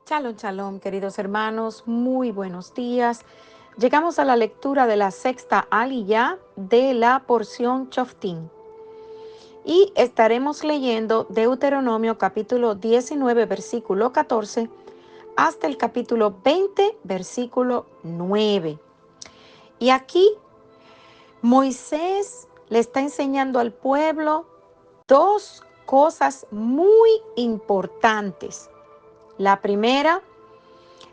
Shalom, shalom, queridos hermanos, muy buenos días. Llegamos a la lectura de la sexta aliyá de la porción Choftín y estaremos leyendo Deuteronomio capítulo 19, versículo 14 hasta el capítulo 20, versículo 9. Y aquí Moisés le está enseñando al pueblo dos cosas muy importantes. La primera,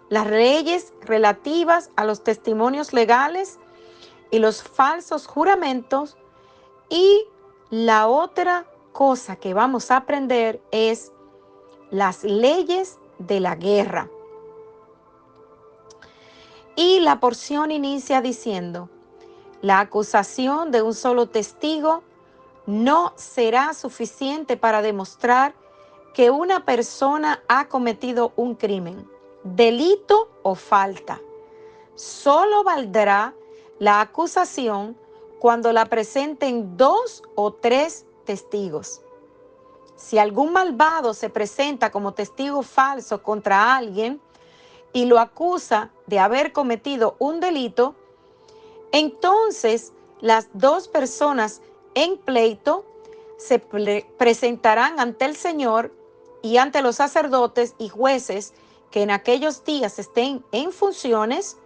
las leyes relativas a los testimonios legales y los falsos juramentos. Y la otra cosa que vamos a aprender es las leyes de la guerra. Y la porción inicia diciendo: la acusación de un solo testigo no será suficiente para demostrar que una persona ha cometido un crimen, delito o falta. Solo valdrá la acusación cuando la presenten 2 o 3 testigos. Si algún malvado se presenta como testigo falso contra alguien y lo acusa de haber cometido un delito, entonces las dos personas en pleito se presentarán ante el Señor y ante los sacerdotes y jueces que en aquellos días estén en funciones.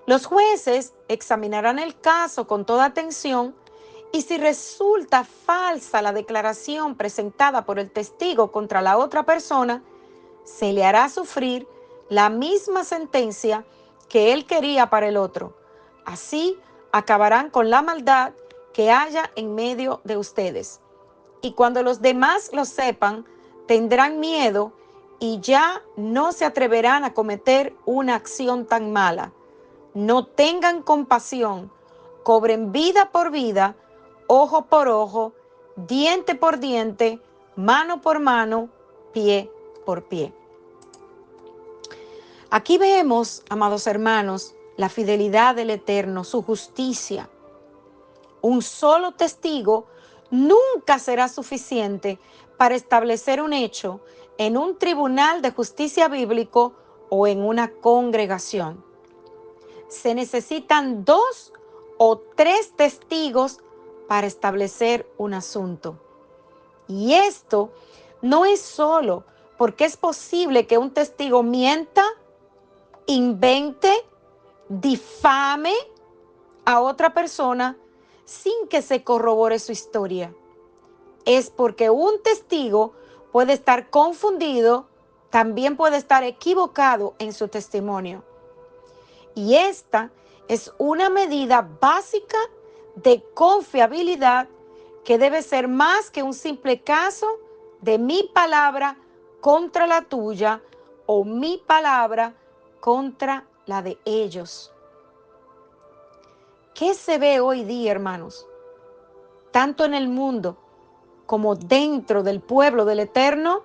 Los jueces examinarán el caso con toda atención y si resulta falsa la declaración presentada por el testigo contra la otra persona, se le hará sufrir la misma sentencia que él quería para el otro. Así acabarán con la maldad que haya en medio de ustedes. Y cuando los demás lo sepan, tendrán miedo y ya no se atreverán a cometer una acción tan mala. No tengan compasión, cobren vida por vida, ojo por ojo, diente por diente, mano por mano, pie por pie. Aquí vemos, amados hermanos, la fidelidad del Eterno, su justicia. Un solo testigo nunca será suficiente para establecer un hecho en un tribunal de justicia bíblico o en una congregación. Se necesitan 2 o 3 testigos para establecer un asunto. Y esto no es solo porque es posible que un testigo mienta, invente, difame a otra persona sin que se corrobore su historia. Es porque un testigo puede estar confundido, también puede estar equivocado en su testimonio. Y esta es una medida básica de confiabilidad que debe ser más que un simple caso de mi palabra contra la tuya o mi palabra contra la de ellos. ¿Qué se ve hoy día, hermanos? Tanto en el mundo como dentro del pueblo del Eterno.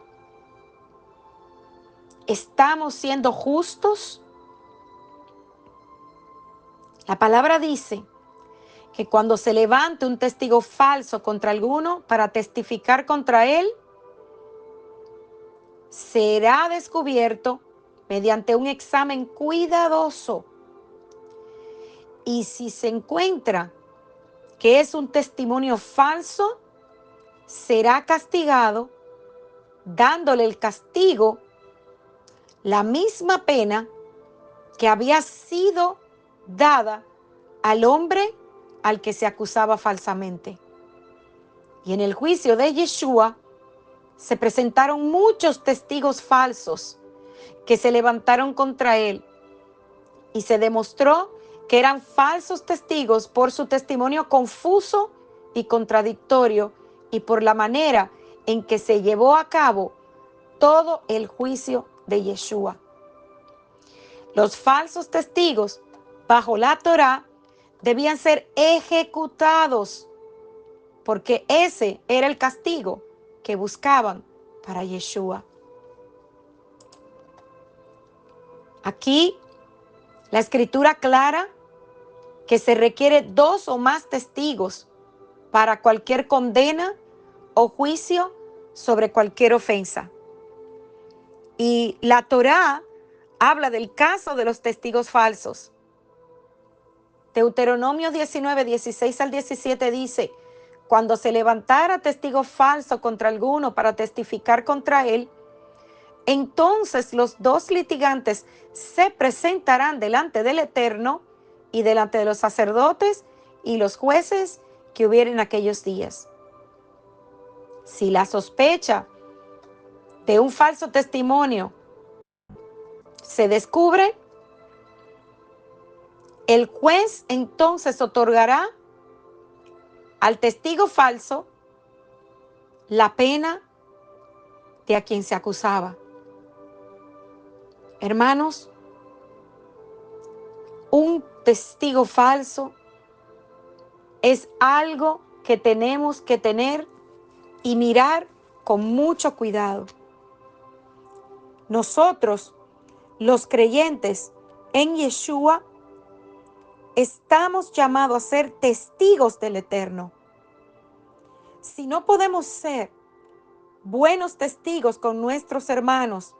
¿Estamos siendo justos? La palabra dice que cuando se levante un testigo falso contra alguno para testificar contra él, será descubierto mediante un examen cuidadoso. Y si se encuentra que es un testimonio falso, será castigado dándole el castigo, la misma pena que había sido dada al hombre al que se acusaba falsamente. Y en el juicio de Yeshua se presentaron muchos testigos falsos que se levantaron contra él y se demostró que eran falsos testigos por su testimonio confuso y contradictorio y por la manera en que se llevó a cabo todo el juicio de Yeshua. Los falsos testigos bajo la Torá debían ser ejecutados porque ese era el castigo que buscaban para Yeshua. Aquí la escritura aclara que se requiere 2 o más testigos para cualquier condena o juicio sobre cualquier ofensa. Y la Torá habla del caso de los testigos falsos. Deuteronomio 19, 16 al 17 dice: cuando se levantara testigo falso contra alguno para testificar contra él, entonces los dos litigantes se presentarán delante del Eterno y delante de los sacerdotes y los jueces que hubieren aquellos días. Si la sospecha de un falso testimonio se descubre, el juez entonces otorgará al testigo falso la pena de a quien se acusaba. Hermanos, un testigo falso es algo que tenemos que tener y mirar con mucho cuidado. Nosotros, los creyentes en Yeshua, estamos llamados a ser testigos del Eterno. Si no podemos ser buenos testigos con nuestros hermanos,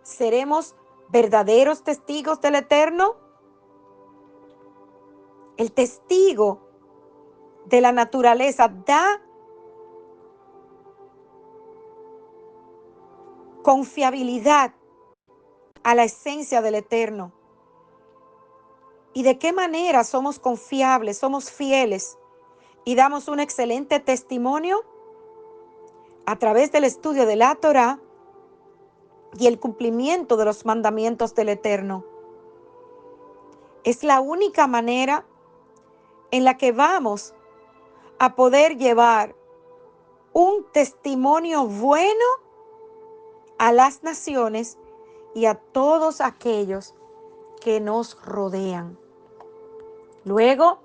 ¿seremos verdaderos testigos del Eterno? El testigo de la naturaleza da confiabilidad a la esencia del Eterno. ¿Y de qué manera somos confiables, somos fieles y damos un excelente testimonio? A través del estudio de la Torá y el cumplimiento de los mandamientos del Eterno. Es la única manera en la que vamos a poder llevar un testimonio bueno a las naciones y a todos aquellos que nos rodean. Luego,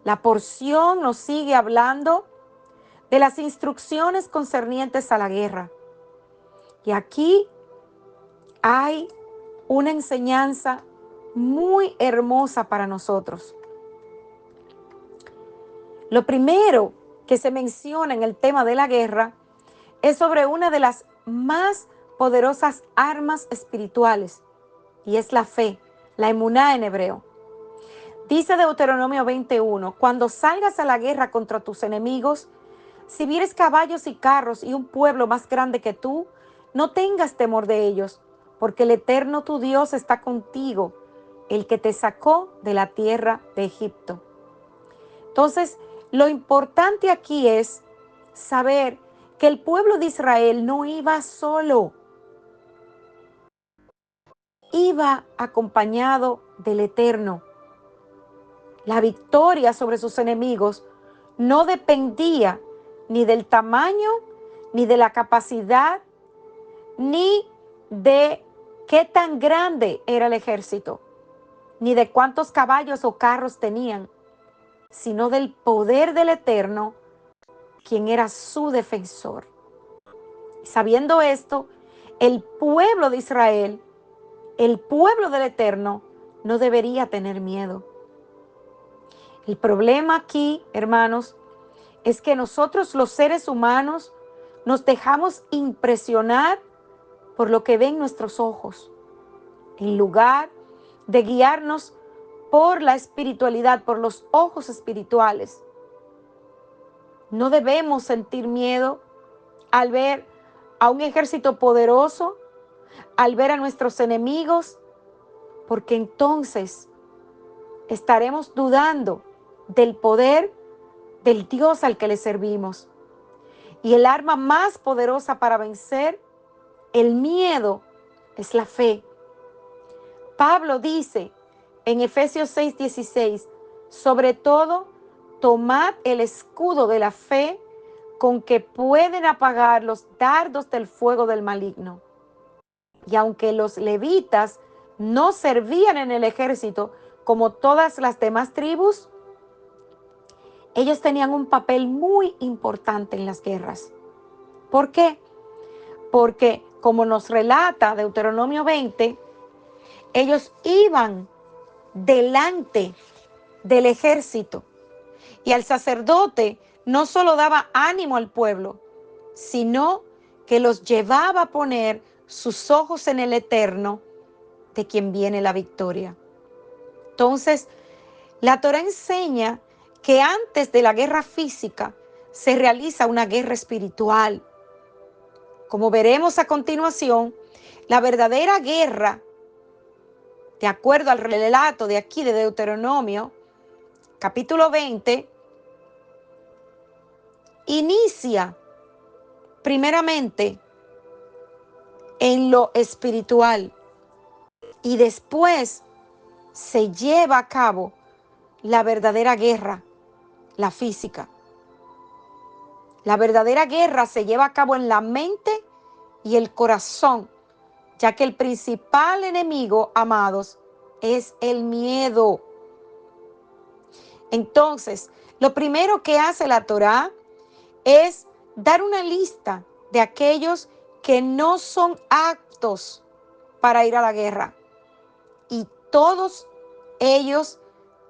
la porción nos sigue hablando de las instrucciones concernientes a la guerra. Y aquí hay una enseñanza muy hermosa para nosotros. Lo primero que se menciona en el tema de la guerra es sobre una de las más poderosas armas espirituales, y es la fe, la emuná en hebreo. Dice Deuteronomio 21, cuando salgas a la guerra contra tus enemigos, si vieres caballos y carros y un pueblo más grande que tú, no tengas temor de ellos, porque el Eterno tu Dios está contigo, el que te sacó de la tierra de Egipto. Entonces, lo importante aquí es saber que el pueblo de Israel no iba solo, iba acompañado del Eterno. La victoria sobre sus enemigos no dependía ni del tamaño, ni de la capacidad, ni de qué tan grande era el ejército, ni de cuántos caballos o carros tenían, sino del poder del Eterno, quien era su defensor. Sabiendo esto, el pueblo de Israel, el pueblo del Eterno, no debería tener miedo. El problema aquí, hermanos, es que nosotros los seres humanos nos dejamos impresionar por lo que ven nuestros ojos, en lugar de guiarnos por la espiritualidad, por los ojos espirituales. No debemos sentir miedo al ver a un ejército poderoso, al ver a nuestros enemigos, porque entonces estaremos dudando del poder del Dios al que le servimos. Y el arma más poderosa para vencer el miedo es la fe. Pablo dice en Efesios 6:16, sobre todo, tomad el escudo de la fe con que pueden apagar los dardos del fuego del maligno. Y aunque los levitas no servían en el ejército como todas las demás tribus, ellos tenían un papel muy importante en las guerras. ¿Por qué? Porque, como nos relata Deuteronomio 20, ellos iban delante del ejército y al sacerdote no solo daba ánimo al pueblo, sino que los llevaba a poner sus ojos en el Eterno, de quien viene la victoria. Entonces, la Torá enseña que antes de la guerra física se realiza una guerra espiritual. Como veremos a continuación, la verdadera guerra, de acuerdo al relato de aquí de Deuteronomio, capítulo 20, inicia primeramente en lo espiritual y después se lleva a cabo la verdadera guerra, la física. La verdadera guerra se lleva a cabo en la mente y el corazón, ya que el principal enemigo, amados, es el miedo. Entonces, lo primero que hace la Torá es dar una lista de aquellos que no son aptos para ir a la guerra. Y todos ellos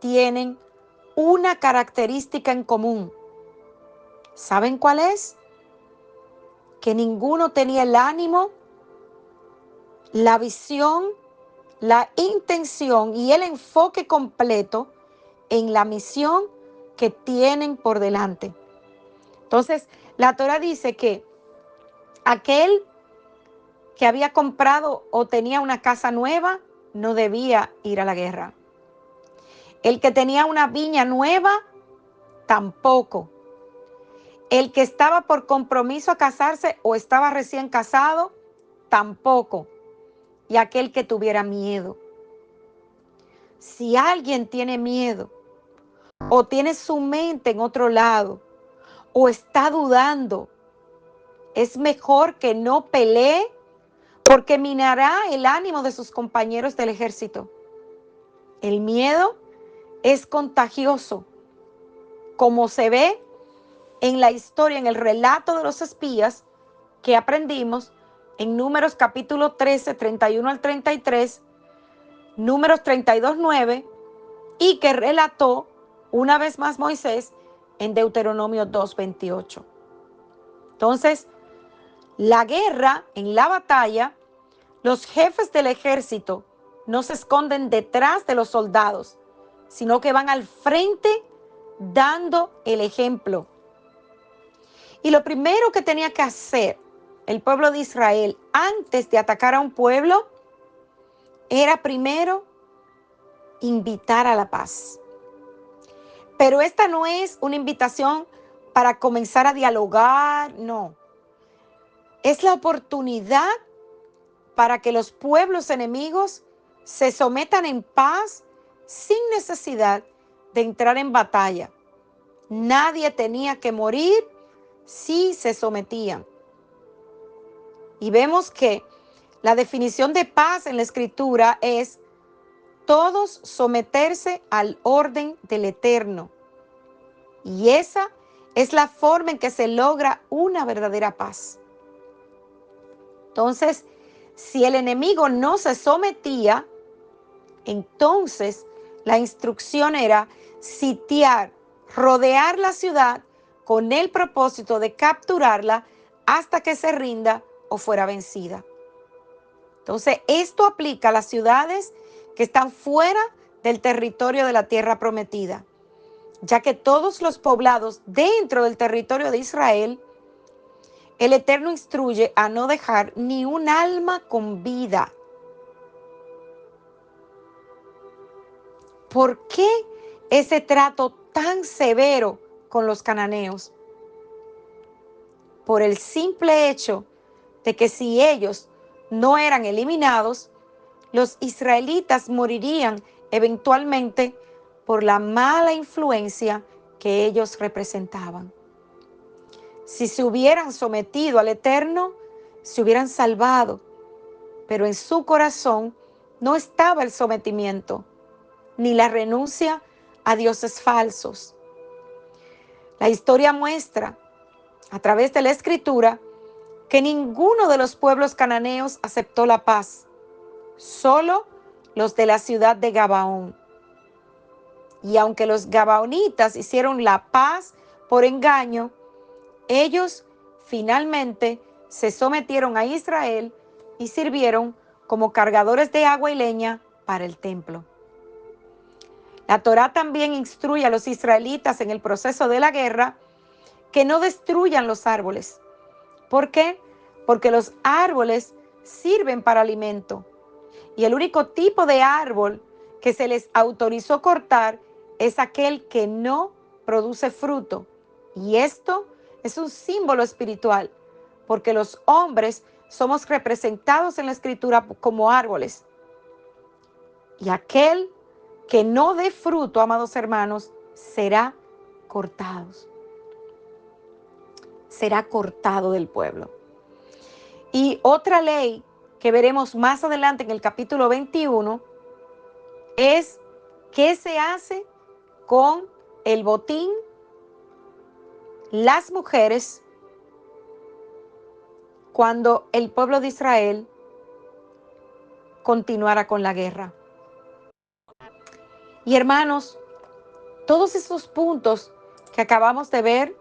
tienen una característica en común. ¿Saben cuál es? Que ninguno tenía el ánimo, la visión, la intención y el enfoque completo en la misión que tienen por delante. Entonces, la Torá dice que aquel que había comprado o tenía una casa nueva no debía ir a la guerra. El que tenía una viña nueva, tampoco. El que estaba por compromiso a casarse o estaba recién casado, tampoco. Y aquel que tuviera miedo. Si alguien tiene miedo o tiene su mente en otro lado o está dudando, es mejor que no pelee porque minará el ánimo de sus compañeros del ejército. El miedo es contagioso, como se ve en la historia, en el relato de los espías que aprendimos en Números capítulo 13, 31 al 33, Números 32, 9, y que relató una vez más Moisés en Deuteronomio 2, 28. Entonces, la guerra, en la batalla, los jefes del ejército no se esconden detrás de los soldados, sino que van al frente dando el ejemplo. Y lo primero que tenía que hacer el pueblo de Israel antes de atacar a un pueblo era primero invitar a la paz. Pero esta no es una invitación para comenzar a dialogar, no. Es la oportunidad para que los pueblos enemigos se sometan en paz sin necesidad de entrar en batalla. Nadie tenía que morir si se sometían. Y vemos que la definición de paz en la Escritura es todos someterse al orden del Eterno. Y esa es la forma en que se logra una verdadera paz. Entonces, si el enemigo no se sometía, entonces la instrucción era sitiar, rodear la ciudad con el propósito de capturarla hasta que se rinda o fuera vencida. Entonces, esto aplica a las ciudades que están fuera del territorio de la tierra prometida, ya que todos los poblados dentro del territorio de Israel, el Eterno instruye a no dejar ni un alma con vida. ¿Por qué ese trato tan severo con los cananeos? Por el simple hecho de que si ellos no eran eliminados, los israelitas morirían eventualmente por la mala influencia que ellos representaban. Si se hubieran sometido al Eterno, se hubieran salvado, pero en su corazón no estaba el sometimiento, ni la renuncia a dioses falsos. La historia muestra, a través de la Escritura, que ninguno de los pueblos cananeos aceptó la paz, solo los de la ciudad de Gabaón. Y aunque los gabaonitas hicieron la paz por engaño, ellos finalmente se sometieron a Israel y sirvieron como cargadores de agua y leña para el templo. La Torá también instruye a los israelitas en el proceso de la guerra que no destruyan los árboles. ¿Por qué? Porque los árboles sirven para alimento. Y el único tipo de árbol que se les autorizó cortar es aquel que no produce fruto. Y esto es un símbolo espiritual, porque los hombres somos representados en la Escritura como árboles. Y aquel que no dé fruto, amados hermanos, será cortado. Será cortado del pueblo. Y otra ley que veremos más adelante en el capítulo 21 es qué se hace con el botín, las mujeres, cuando el pueblo de Israel continuara con la guerra. Y hermanos, todos estos puntos que acabamos de ver,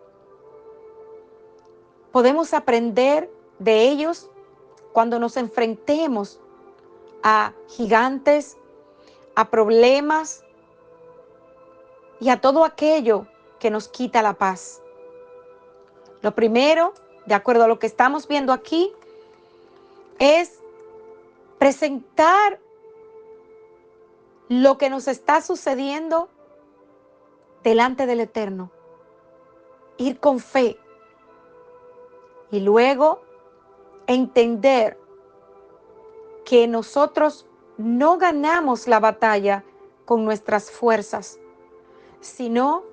podemos aprender de ellos cuando nos enfrentemos a gigantes, a problemas y a todo aquello que nos quita la paz. Lo primero, de acuerdo a lo que estamos viendo aquí, es presentar lo que nos está sucediendo delante del Eterno. Ir con fe. Y luego entender que nosotros no ganamos la batalla con nuestras fuerzas, sino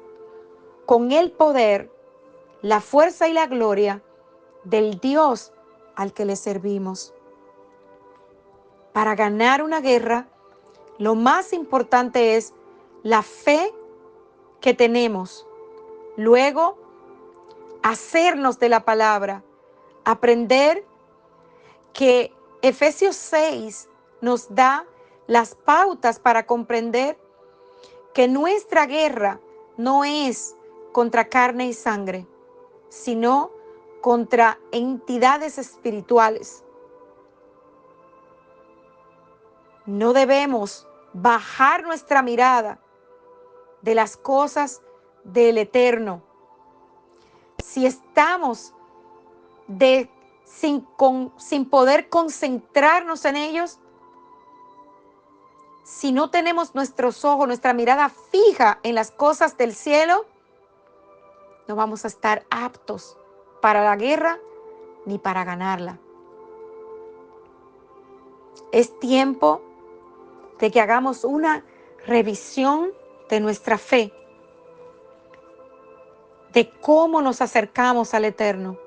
con el poder, la fuerza y la gloria del Dios al que le servimos. Para ganar una guerra, lo más importante es la fe que tenemos. Luego, hacernos de la palabra, aprender que Efesios 6 nos da las pautas para comprender que nuestra guerra no es contra carne y sangre, sino contra entidades espirituales. No debemos bajar nuestra mirada de las cosas del Eterno. Si estamos sin poder concentrarnos en ellos, si no tenemos nuestros ojos, nuestra mirada fija en las cosas del cielo, no vamos a estar aptos para la guerra ni para ganarla. Es tiempo de que hagamos una revisión de nuestra fe, de cómo nos acercamos al Eterno.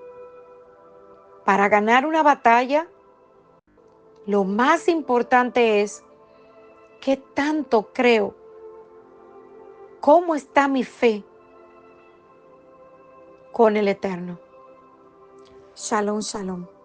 Para ganar una batalla, lo más importante es qué tanto creo, cómo está mi fe con el Eterno. Shalom, shalom.